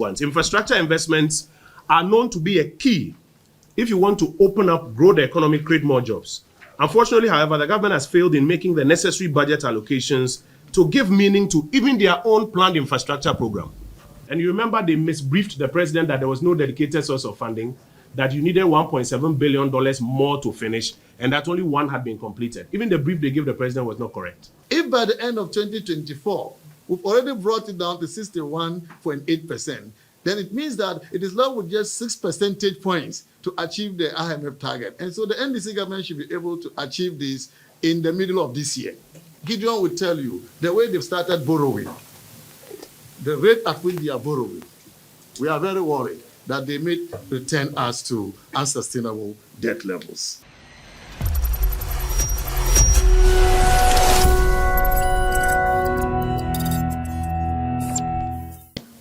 Infrastructure investments are known to be a key if you want to open up, grow the economy, create more jobs. Unfortunately, however, the government has failed in making the necessary budget allocations to give meaning to even their own planned infrastructure program. And you remember they misbriefed the president that there was no dedicated source of funding, that you needed $1.7 billion more to finish, and that only one had been completed. Even the brief they gave the president was not correct. If by the end of 2024, we've already brought it down to 61.8%, then it means that it is left with just 6 percentage points to achieve the IMF target. And so the NDC government should be able to achieve this in the middle of this year. Gideon will tell you the way they've started borrowing, the rate at which they are borrowing, we are very worried that they may return us to unsustainable debt levels.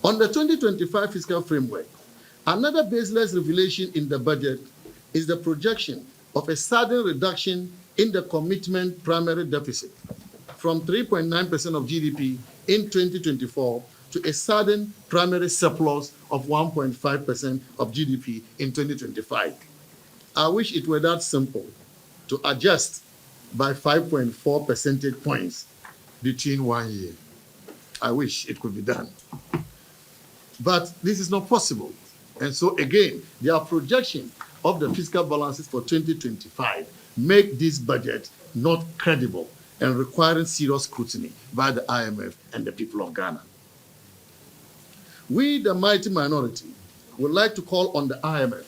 On the 2025 fiscal framework, another baseless revelation in the budget is the projection of a sudden reduction in the commitment primary deficit from 3.9% of GDP in 2024 to a sudden primary surplus of 1.5% of GDP in 2025. I wish it were that simple to adjust by 5.4 percentage points between 1 year. I wish it could be done. But this is not possible. And so again, their projection of the fiscal balances for 2025 make this budget not credible and requiring serious scrutiny by the IMF and the people of Ghana. We, the mighty minority, would like to call on the IMF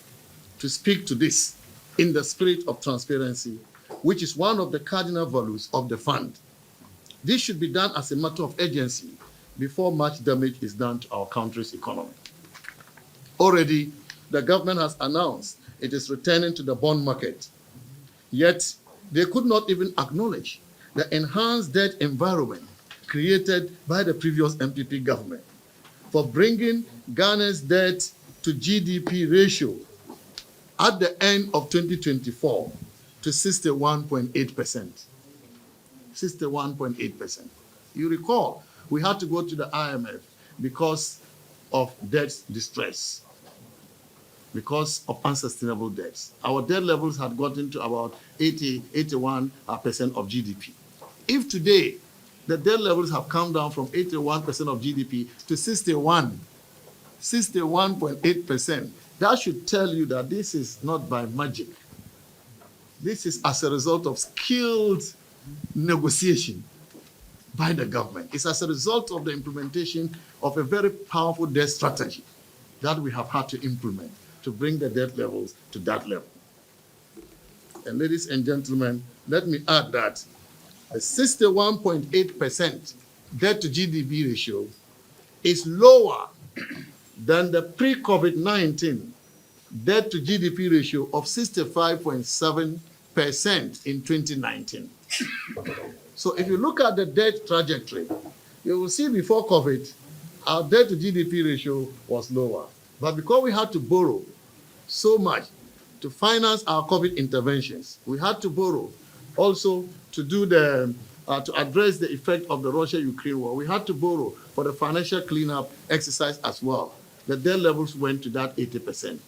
to speak to this in the spirit of transparency, which is one of the cardinal values of the fund. This should be done as a matter of urgency before much damage is done to our country's economy. Already, the government has announced it is returning to the bond market, yet they could not even acknowledge the enhanced debt environment created by the previous MPP government for bringing Ghana's debt to GDP ratio at the end of 2024 to 61.8%. 61.8%. You recall, we had to go to the IMF because of debt distress, because of unsustainable debts. Our debt levels had gotten to about 81% of GDP. If today the debt levels have come down from 81% of GDP to 61.8%, that should tell you that this is not by magic. This is as a result of skilled negotiation by the government. It's as a result of the implementation of a very powerful debt strategy that we have had to implement to bring the debt levels to that level. And ladies and gentlemen, let me add that a 61.8% debt to GDP ratio is lower than the pre-COVID-19 debt to GDP ratio of 65.7% in 2019. So if you look at the debt trajectory, you will see before COVID, our debt to GDP ratio was lower. But because we had to borrow so much to finance our COVID interventions, we had to borrow also to do to address the effect of the Russia-Ukraine war. We had to borrow for the financial cleanup exercise as well. The debt levels went to that 80%.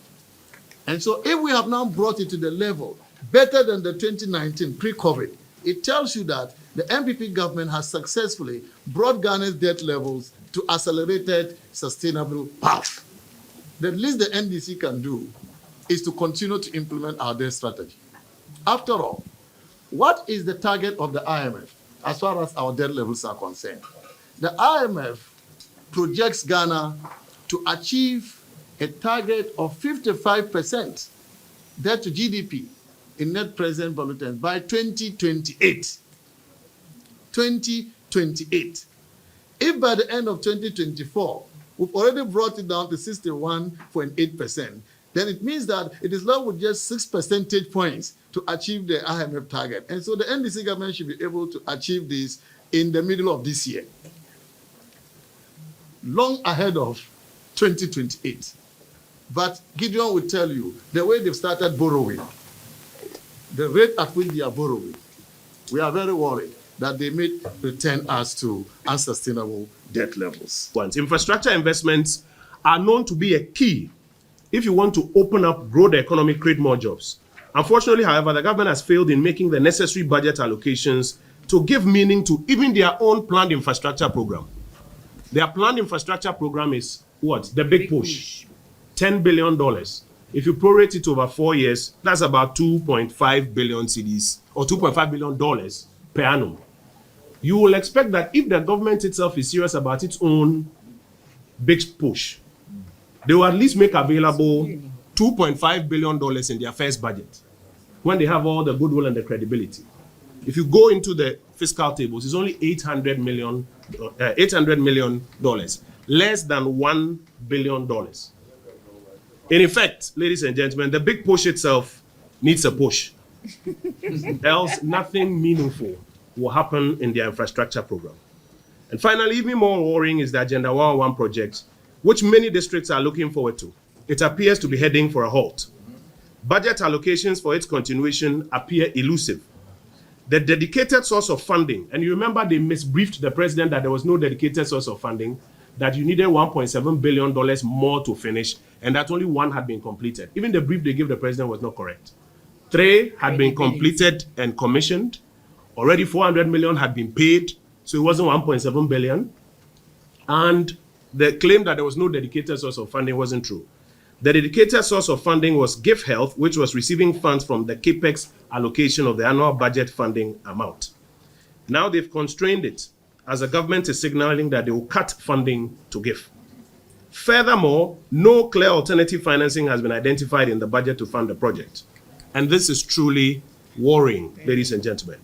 And so if we have now brought it to the level better than the 2019 pre-COVID, it tells you that the MPP government has successfully brought Ghana's debt levels to accelerated, sustainable path. The least the NDC can do is to continue to implement our debt strategy. After all, what is the target of the IMF as far as our debt levels are concerned? The IMF projects Ghana to achieve a target of 55% debt to GDP in net present value terms by 2028. 2028. If by the end of 2024, we've already brought it down to 61.8%, then it means that it is left with just 6 percentage points to achieve the IMF target. And so the NDC government should be able to achieve this in the middle of this year, long ahead of 2028. But Gideon will tell you, the way they've started borrowing, the rate at which they are borrowing, we are very worried that they may return us to unsustainable debt levels. Infrastructure investments are known to be a key if you want to open up, grow the economy, create more jobs. Unfortunately, however, the government has failed in making the necessary budget allocations to give meaning to even their own planned infrastructure program. Their planned infrastructure program is what? The big push. $10 billion. If you prorate it over 4 years, that's about 2.5 billion cedis or $2.5 billion per annum. You will expect that if the government itself is serious about its own big push, they will at least make available $2.5 billion in their first budget when they have all the goodwill and the credibility. If you go into the fiscal tables, it's only $800 million, less than $1 billion. In effect, ladies and gentlemen, the big push itself needs a push. Else, nothing meaningful will happen in their infrastructure program. And finally, even more worrying is the Agenda 101 project, which many districts are looking forward to. It appears to be heading for a halt. Budget allocations for its continuation appear elusive. The dedicated source of funding, and you remember they misbriefed the president that there was no dedicated source of funding, that you needed $1.7 billion more to finish, and that only one had been completed. Even the brief they gave the president was not correct. 3 had been completed and commissioned. Already 400 million had been paid, so it wasn't 1.7 billion. And the claim that there was no dedicated source of funding wasn't true. The dedicated source of funding was Give Health, which was receiving funds from the CAPEX allocation of the annual budget funding amount. Now they've constrained it, as the government is signaling that they will cut funding to Give. Furthermore, no clear alternative financing has been identified in the budget to fund the project. And this is truly worrying, ladies and gentlemen.